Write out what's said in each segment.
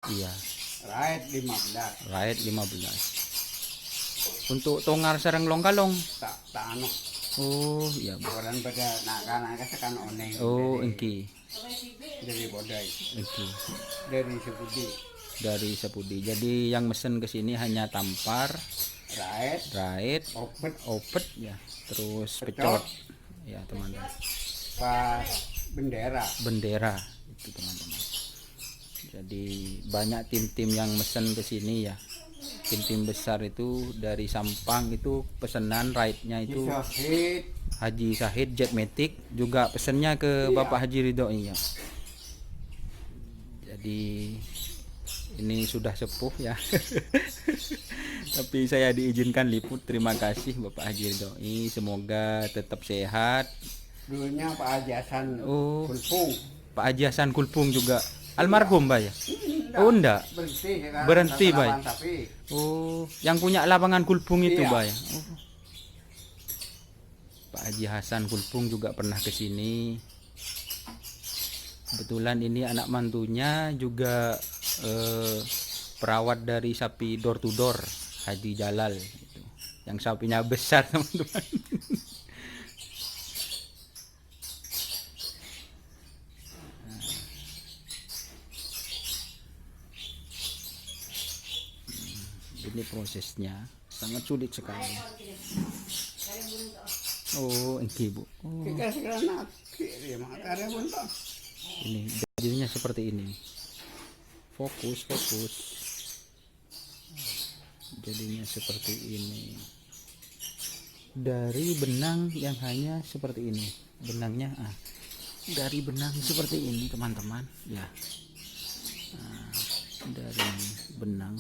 Iya. Right 15. Right 15. Untuk tongar sareng longkalong. Tak anu. Oh, iya, Bu. Orang pada nak kan oneng. Oh, dari, engki. Dari Bodai. Engki. Dari Sepudi. Dari Sepudi. Jadi yang mesen ke sini hanya tampar, right, opet ya, terus pecot. Ya, teman-teman. Pas bendera itu, teman-teman. Jadi banyak tim-tim yang mesen ke sini ya. Tim-tim besar itu dari Sampang itu pesanan ride-nya itu Haji Syahid Jetmatic, juga pesennya ke Bapak Haji Ridho ya. Jadi ini sudah sepuh ya. Tapi saya diizinkan liput. Terima kasih Bapak Haji Ridho. Semoga tetap sehat. Dulunya Pak Haji Hasan Kulpung. Pak Haji Hasan Kulpung juga almarhum, Pak ya? Oh, enggak. Berhenti, Pak. Oh, yang punya lapangan Kulpung itu, Pak ya. Oh. Pak Haji Hasan Kulpung juga pernah ke sini. Kebetulan ini anak mantunya juga perawat dari sapi door to door, Haji Jalal itu. Yang sapinya besar, teman-teman. Ini prosesnya sangat sulit sekali. Oh, engki, Bu. Oh. Ini jadinya seperti ini. Fokus. Jadinya seperti ini. Dari benang yang hanya seperti ini. Benangnya dari benang seperti ini, teman-teman. Ya. Dari benang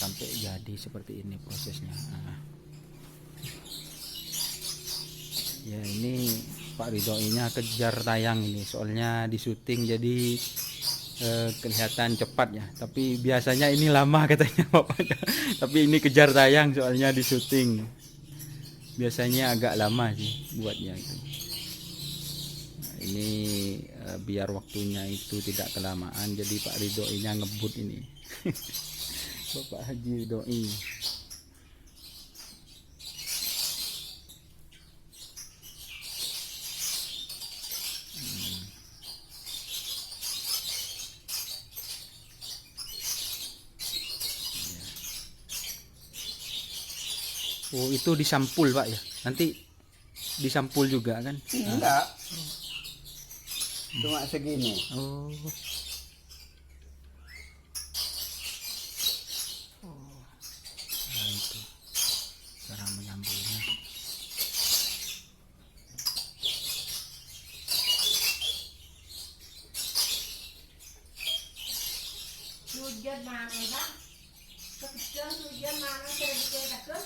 sampai jadi seperti ini prosesnya. Ya, ini Pak Ridho-nya kejar tayang ini, soalnya di syuting jadi kelihatan cepat ya. Tapi biasanya ini lama katanya bapaknya. Tapi ini kejar tayang soalnya di syuting. Biasanya agak lama sih buatnya itu. Nah, ini biar waktunya itu tidak kelamaan, jadi Pak Ridho-nya ngebut ini. Bapak Haji Doi. Oh, itu disampul, Pak ya? Nanti disampul juga kan? Enggak. Cuma segini. Oh. Itu cara menyambulnya. Hujan mana bang? Kecil hujan mana kira-kira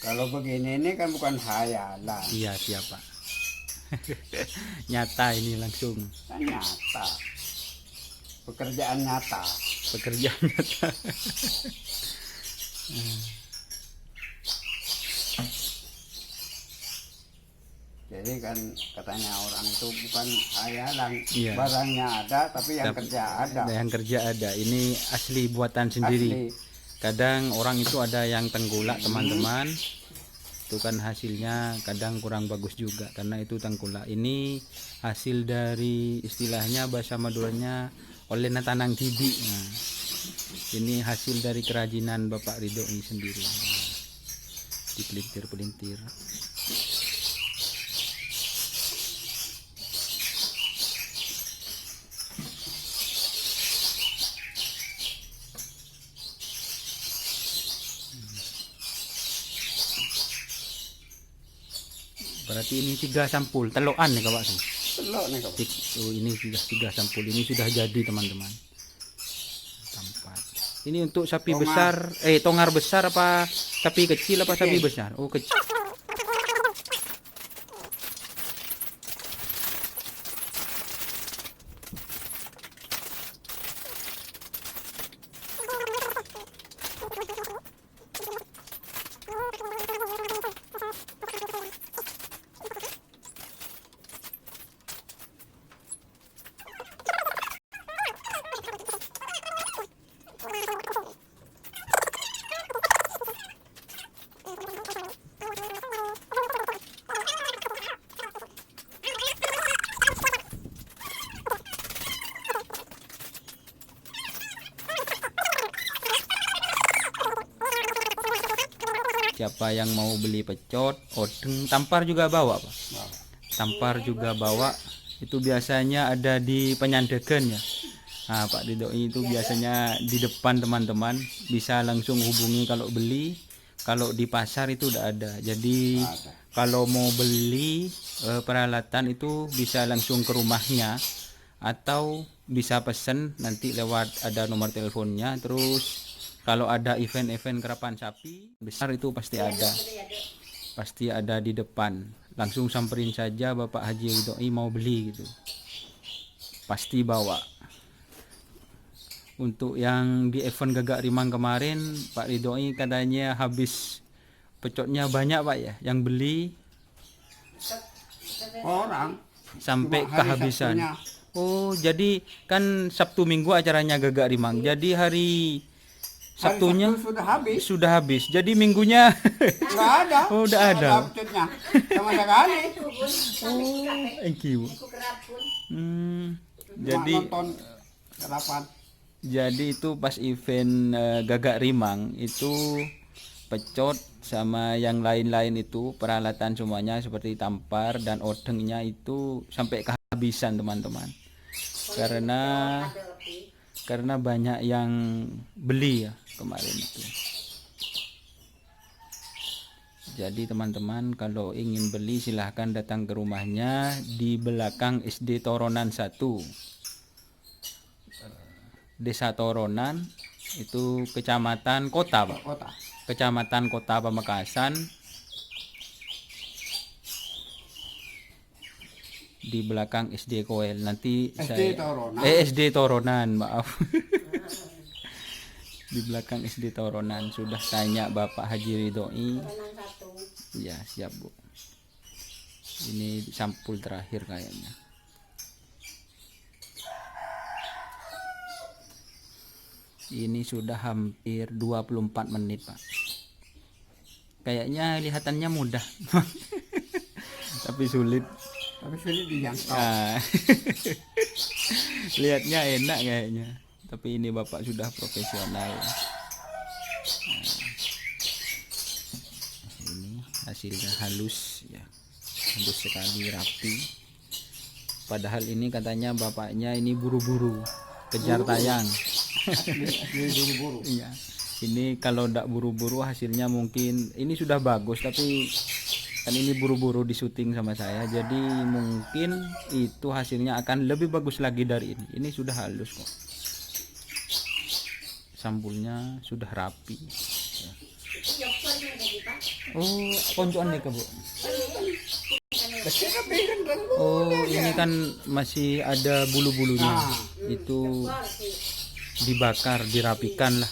Kalau begini ini kan bukan hayalan. Iya, siapa? Nyata ini langsung. Kan nyata. Pekerjaan nyata. Jadi kan katanya orang itu bukan hayalan. Iya. Barangnya ada tapi yang kerja ada. Yang kerja ada. Ini asli buatan sendiri. Asli. Kadang orang itu ada yang tengkulak, teman-teman. Itu kan hasilnya kadang kurang bagus juga karena itu tengkulak. Ini hasil dari istilahnya bahasa Maduranya olehna tanang tibi. Nah, ini hasil dari kerajinan Bapak Ridho ini sendiri. Dipelintir-pelintir. Berarti ini 3 sampul telokan nih Kak sih. Telok nih kau. Oh, ini sudah 3 sampul. Ini sudah jadi, teman-teman. Tempat. Ini untuk sapi besar, tongar besar apa sapi kecil apa sapi besar? Oh, kecil. siapa yang mau beli pecot, odeng, tampar juga bawa Pak. Wah, Tampar juga bawa. Itu biasanya ada di Penyandegen ya. Nah, Pak Ridhoi itu biasanya di depan teman-teman, bisa langsung hubungi kalau beli. Kalau di pasar itu udah ada. Jadi ada. kalau mau beli peralatan itu bisa langsung ke rumahnya atau bisa pesen nanti lewat ada nomor teleponnya. Terus kalau ada event-event kerapan sapi besar itu pasti ada di depan. Langsung samperin saja Bapak Haji Ridhoi mau beli gitu, pasti bawa. Untuk yang di event Gagak Rimang kemarin Pak Ridhoi katanya habis pecotnya banyak Pak ya, yang beli Orang sampai cuma hari kehabisan. Sabtunya. Oh, jadi kan Sabtu Minggu acaranya Gagak Rimang. Jadi hari Sabtunya Hari Sabtu sudah habis. sudah habis. Jadi minggunya Nggak ada. Oh, udah ada. Pecutnya. Sama sekali. thank you. Cuma Jadi nonton kerapan. Jadi itu pas event Gagak Rimang itu pecot sama yang lain-lain itu peralatan semuanya seperti tampar dan odengnya itu sampai kehabisan teman-teman. Karena banyak yang beli ya kemarin itu. Jadi teman-teman kalau ingin beli silahkan datang ke rumahnya di belakang SD Toronan 1. Desa Toronan itu kecamatan Kota Pak. Kota. Kecamatan Kota Pamekasan, di belakang SD Koel. Nanti SD Toronan. SD Toronan, maaf. Di belakang SD Toronan. Sudah tanya Bapak Haji Ridhoi. Ya, siap Bu. Ini sampul terakhir kayaknya. Ini sudah hampir 24 menit Pak. Kayaknya kelihatannya mudah. Tapi sulit. Tapi sulit dijangkau. Nah, lihatnya enak kayaknya. Tapi ini Bapak sudah profesional. Nah, ini hasilnya halus ya. Halus sekali, rapi. Padahal ini katanya bapaknya ini buru-buru kejar tayang. Buru-buru. Iya. Ini kalau tidak buru-buru hasilnya mungkin ini sudah bagus, tapi kan ini buru-buru di syuting sama saya, jadi mungkin itu hasilnya akan lebih bagus lagi dari ini. Ini sudah halus kok. Sampulnya sudah rapi. Oh, koncoan nih Bu. Oh, ini kan masih ada bulu-bulunya. Itu dibakar, dirapikan lah.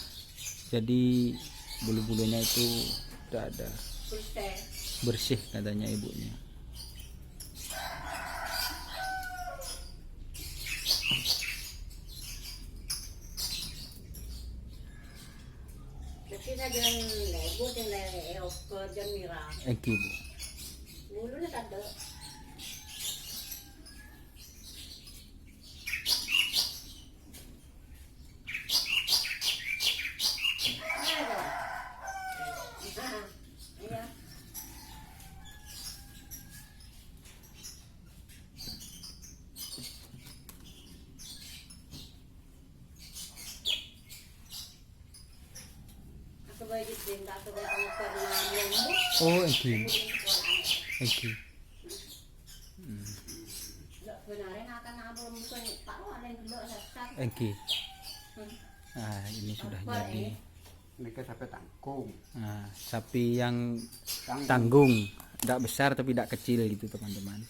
Jadi bulu-bulunya itu udah ada. Bersih katanya ibunya. Eki Bu. Oh, Eki. Eki. Eki. Nah, ini sudah jadi. Ini ke sapi tangkung. Nah, sapi yang Tanggung. tanggung, tidak besar tapi tidak kecil gitu teman-teman.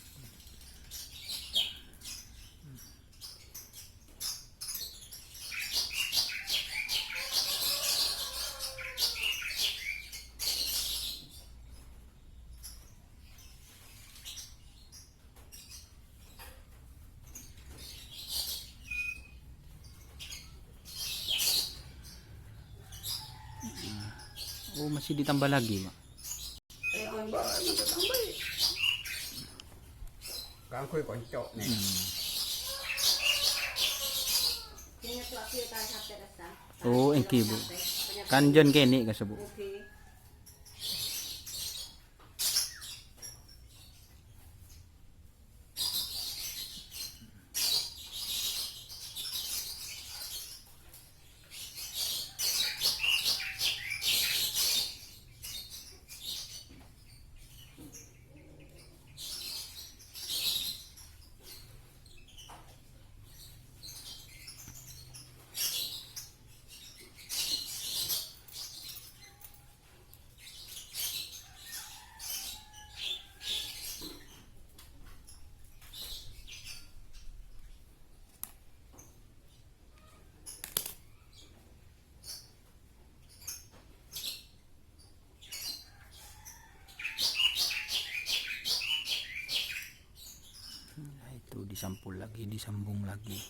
Oh, masih ditambah lagi Pak. Kangkui koncok nih. Oh, Eki Bu. Kan jen kene kasebut. disampul lagi, disambung lagi.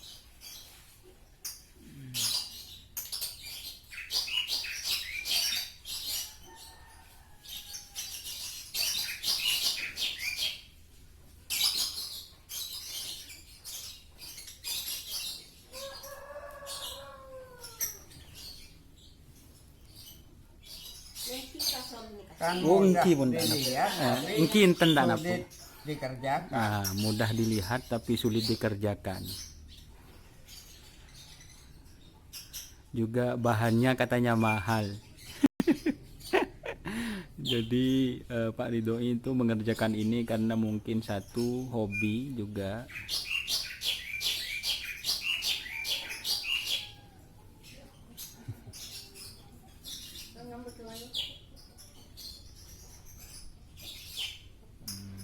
Yang kita soal ini kan. Kan Oh, mudah engki pun dilihat, tapi engki enten tak napa. sulit dikerjakan. Mudah dilihat tapi sulit dikerjakan. Juga bahannya katanya mahal. Jadi Pak Ridhoi itu mengerjakan ini karena mungkin satu hobi juga. Yang betul aja.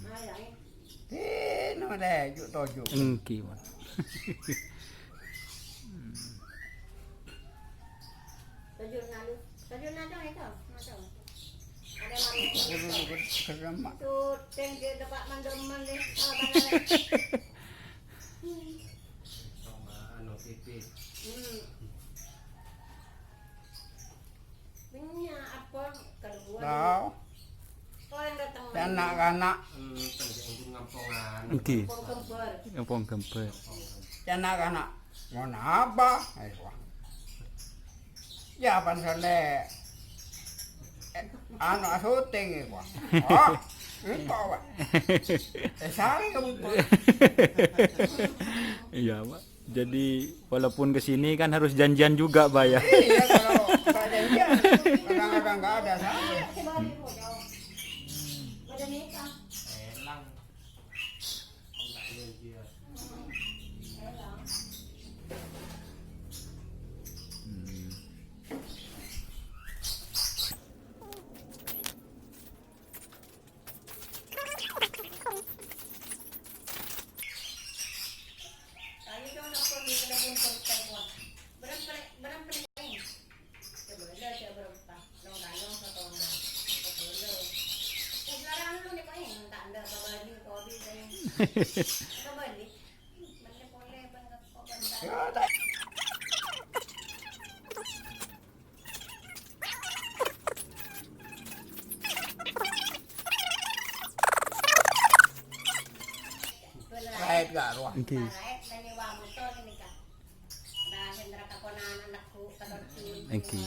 Nah, ya. No deh, juk tojuk. Engki Pak. Tajur nado itu. Nado. Ada mana? Keremak. Tu tengge dapat mandoman deh. Ini apa kedua? Tahu, Kau yang datang. anak-anak, Engki, Kembar. empong gemper. anak-anak, mau apa? Ayo. Ya, pansale. Anak syuting itu. Oh, itu Pak. Sari kamu. Iya Pak. Jadi walaupun kesini kan harus janjian juga Pak ya. Iya, kalau nggak janjian, kadang-kadang nggak ada sari. Kembali kok jauh. Ada nikah. Elang. Ayo dong nak pergi ke dalam kontak gua. Berapa ini? Sebelah saya berapa? Long satu orang. Sebelah. Sekarang lu ni paling tak ada babadi kau di saya. Babadi. Mana boleh bangga kau bangga. Ya, tak. Right gak ruang. Engki. Right dan ni wang motor ni kan. Dah hendra kaponan anakku kadon Engki.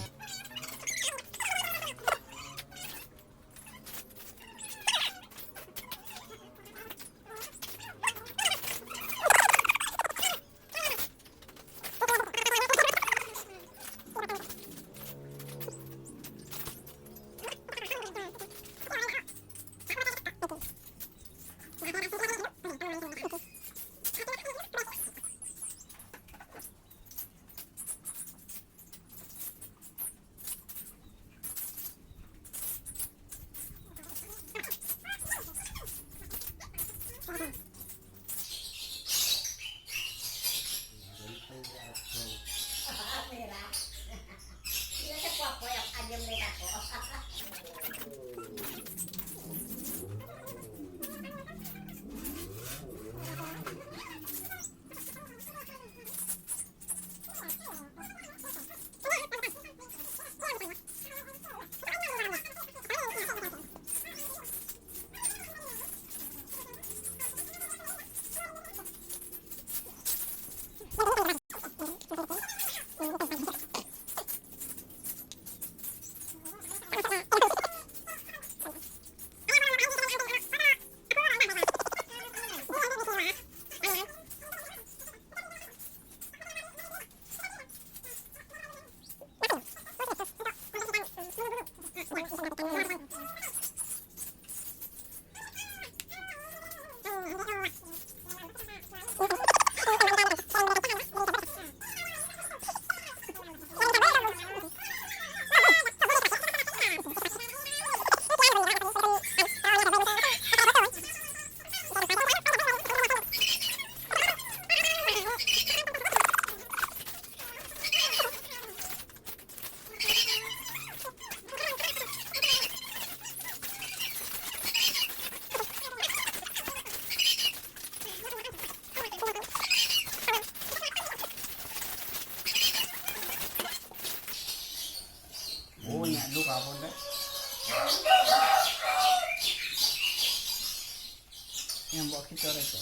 Yang buat kita itu.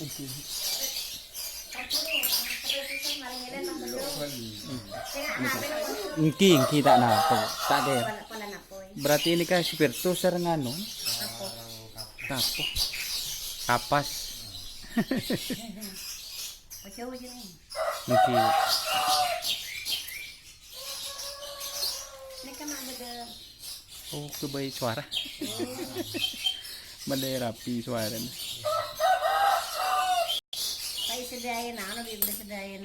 Oke. Aku nih, terus itu maling ngilen nang bedo. Tengah nabe lo. Engki tak napa. Tak ada. Pala napoy. Berarti ini kan spiritus sareng anu. Apo. Kapok. Kapas. Ojo ojo nih. Engki. Ini kan ada Oh, kebaik suara. Badai rapi suaranya. kayak sedain, ano bibili sedain.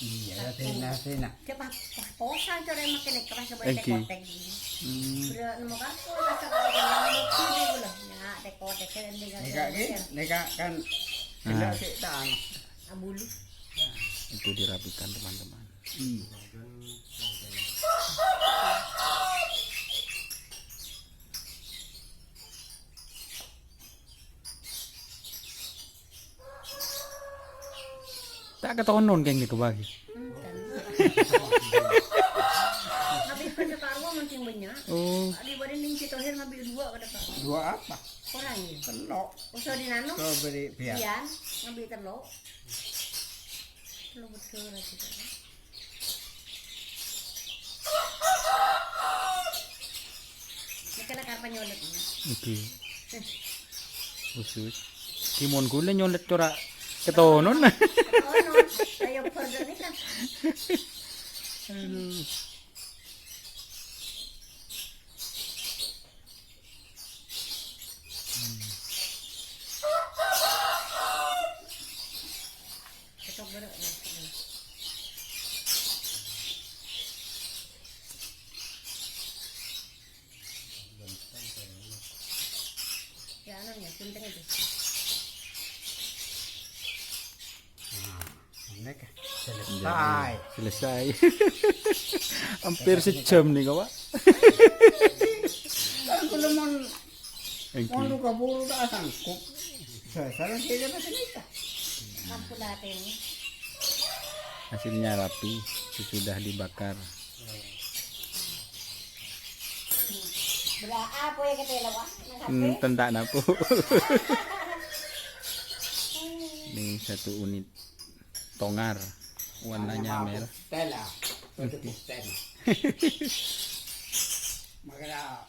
Iya, sena. Coba posan coba makin keras coba Oke. dekotek gini. Sudah nemu kartu lah coba yang mau dulu. Ya dekotek kan tinggal. Neka kan kena setan. Abulu. Itu dirapikan teman-teman. Tak ketonon keng ni kebagi. Habis pada karwa mancing banyak. Oh, Adi badan ning citohir ngambil dua pada pak. Dua apa? Orang ini. Telok. Usah di nano. Kau beri biar. Ian ngambil telok. Telok betul lah kita. Ini kena karpa nyolet. oke. Khusus. Kimon gula nyolet ora ketonon. Oh no, ayo pergi ni kan. Aduh. Ketok berak. Ya anaknya penting itu. Neka selesai. Selesai. Hampir sejam nih kawan. Kan kalau mau Oke. luka buru tak sanggup. Salah saja macam itu. Mampu natin. Hasilnya rapi, sudah dibakar. Berapa ya kita lawan? Tentak napo. Ini satu unit tongar, warnanya merah. Stella. Untuk Stella. Maganda.